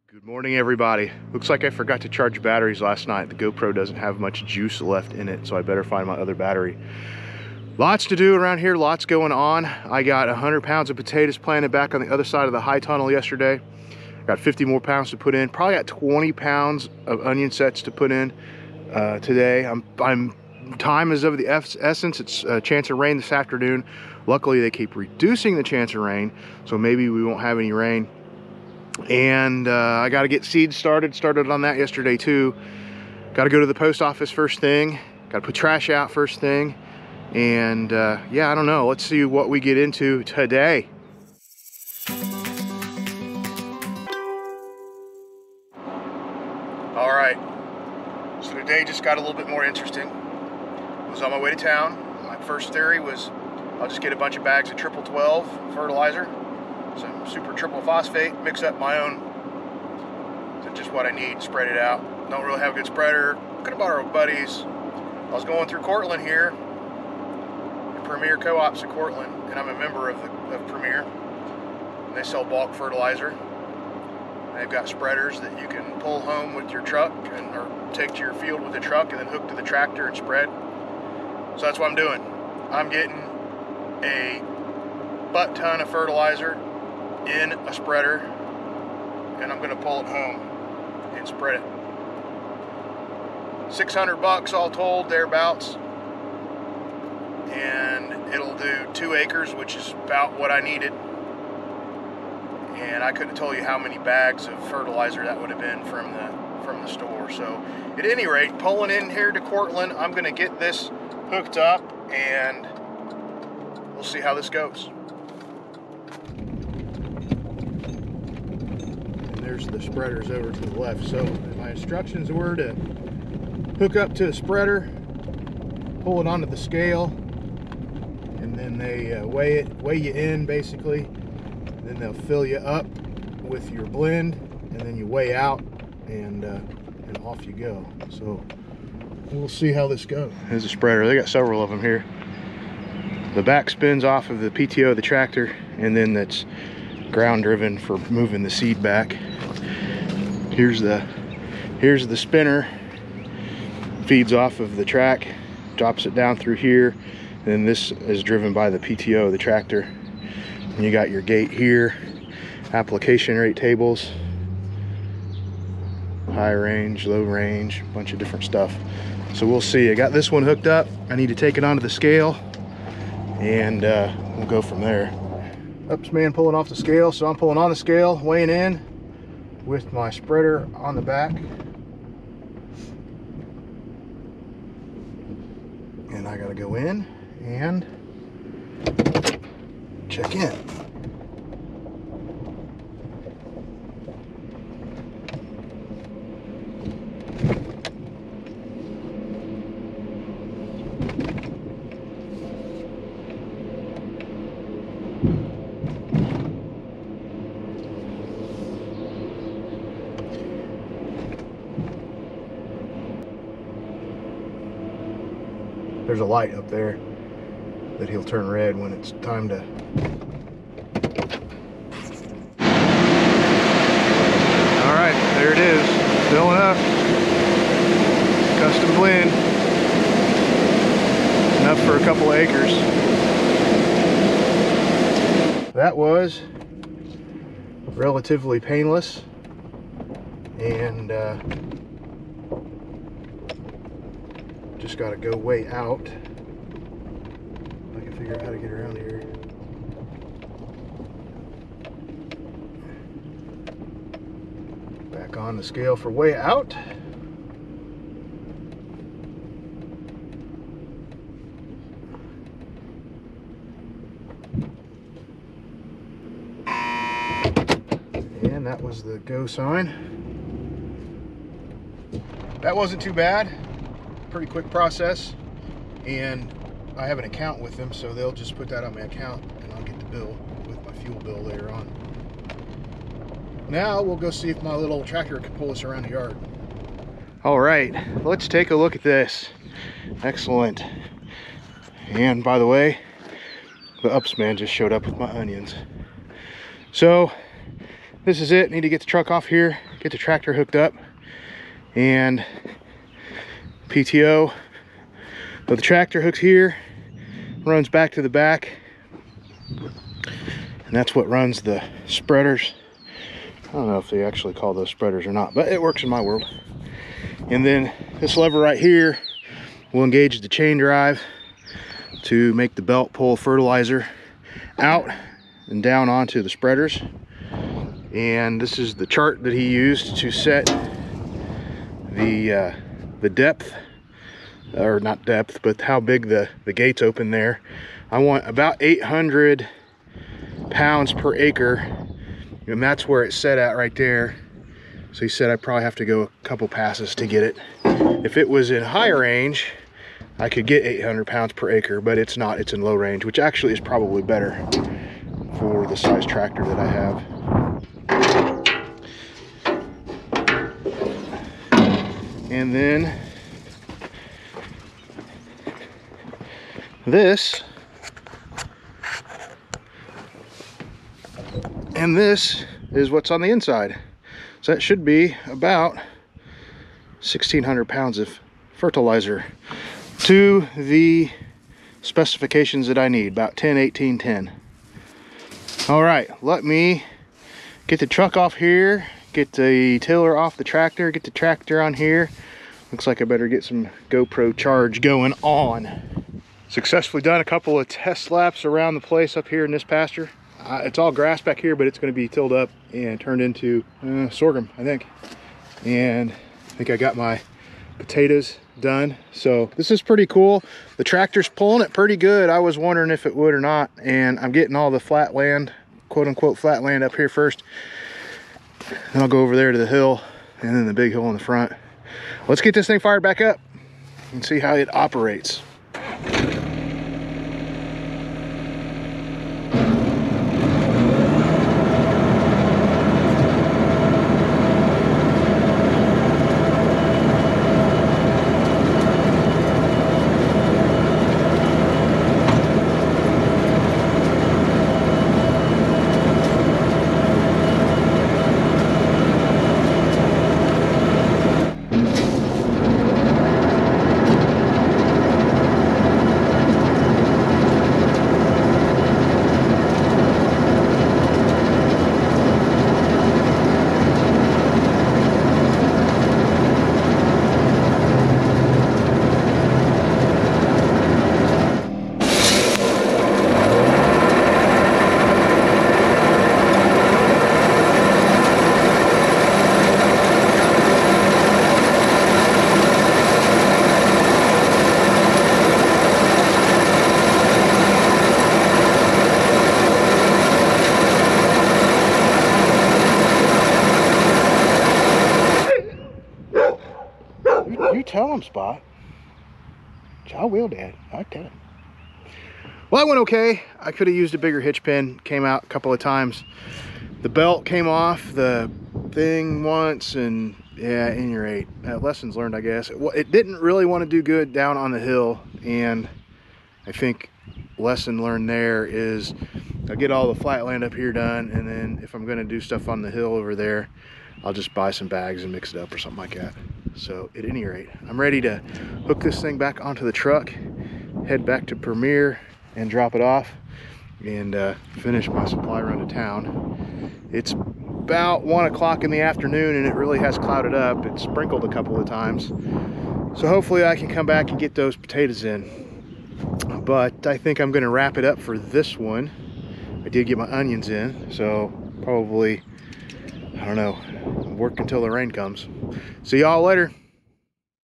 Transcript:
Good morning, everybody. Looks like I forgot to charge batteries last night. The GoPro doesn't have much juice left in it, so I better find my other battery. Lots to do around here, lots going on. I got 100 pounds of potatoes planted back on the other side of the high tunnel yesterday. Got 50 more pounds to put in. Probably got 20 pounds of onion sets to put in today. Time is of the essence. It's a chance of rain this afternoon. Luckily, they keep reducing the chance of rain, so maybe we won't have any rain. And I got to get seeds started on that yesterday too. Got to go to the post office first thing, got to put trash out first thing, and yeah, I don't know, let's see what we get into today. All right, so today just got a little bit more interesting. I was on my way to town. My first theory was I'll just get a bunch of bags of 12 fertilizer, some super triple phosphate, mix up my own, so just what I need, spread it out. Don't really have a good spreader. Could have borrowed buddies. I was going through Cortland here, the Premier Co-ops in Cortland, and I'm a member of Premier. They sell bulk fertilizer. They've got spreaders that you can pull home with your truck or take to your field with the truck and then hook to the tractor and spread. So that's what I'm doing. I'm getting a butt ton of fertilizer in a spreader, and I'm going to pull it home and spread it. $600 all told, thereabouts, and it'll do 2 acres, which is about what I needed. And I couldn't tell you how many bags of fertilizer that would have been from the store. So at any rate, pulling in here to Cortland, I'm going to get this hooked up and we'll see how this goes. There's the spreaders over to the left. So my instructions were to hook up to the spreader, pull it onto the scale, and then they weigh you in basically. And then they'll fill you up with your blend, and then you weigh out, and off you go. So we'll see how this goes. There's a spreader. They got several of them here. The back spins off of the PTO of the tractor, and then that's ground driven for moving the seed back. Here's the spinner, feeds off of the track, drops it down through here, and then this is driven by the PTO of the tractor. And you got your gate here, application rate tables, high range, low range, a bunch of different stuff. So we'll see. I got this one hooked up. I need to take it onto the scale, and we'll go from there. Ups man pulling off the scale, so I'm pulling on the scale, weighing in with my spreader on the back. And I gotta go in and check in. There's a light up there that he'll turn red when it's time to. All right, there it is, filling up. Custom blend. Enough for a couple of acres. That was relatively painless, and just got to go way out. I can figure out how to get around here. Back on the scale for way out. And that was the go sign. That wasn't too bad. Pretty quick process, and I have an account with them, so they'll just put that on my account and I'll get the bill with my fuel bill later on. Now we'll go see if my little tractor can pull us around the yard. All right, let's take a look at this. Excellent. And by the way, the ups man just showed up with my onions. So this is it. Need to get the truck off here, get the tractor hooked up, and PTO. But the tractor hooks here, runs back to the back, and that's what runs the spreaders. I don't know if they actually call those spreaders or not, but it works in my world. And then this lever right here will engage the chain drive to make the belt pull fertilizer out and down onto the spreaders. And this is the chart that he used to set the depth, or not depth, but how big the gates open there. I want about 800 pounds per acre, and that's where it's set at right there. So he said I probably have to go a couple passes to get it. If it was in higher range, I could get 800 pounds per acre, but it's not. It's in low range, which actually is probably better for the size tractor that I have. And then this and this is what's on the inside. So that should be about 1,600 pounds of fertilizer to the specifications that I need, about 10, 18, 10. All right, let me get the truck off here, get the tiller off the tractor, get the tractor on here. Looks like I better get some GoPro charge going on. Successfully done a couple of test laps around the place up here in this pasture. It's all grass back here, but it's going to be tilled up and turned into sorghum, I think. And I think I got my potatoes done. So this is pretty cool. The tractor's pulling it pretty good. I was wondering if it would or not. And I'm getting all the flat land, quote unquote flat land, up here first. Then I'll go over there to the hill and then the big hill in the front. Let's get this thing fired back up and see how it operates. You tell him, Spot. I will, Dad. I tell him. Well, that went okay. I could have used a bigger hitch pin. Came out a couple of times. The belt came off the thing once, and yeah, in your eight. Lessons learned, I guess. It didn't really want to do good down on the hill, and I think lesson learned there is I'll get all the flat land up here done, and then if I'm going to do stuff on the hill over there, I'll just buy some bags and mix it up or something like that. So at any rate, I'm ready to hook this thing back onto the truck, head back to Premier and drop it off, and finish my supply run to town. It's about 1 o'clock in the afternoon, and it really has clouded up. It's sprinkled a couple of times. So hopefully I can come back and get those potatoes in. But I think I'm gonna wrap it up for this one. I did get my onions in, so probably, I don't know, work until the rain comes. See y'all later.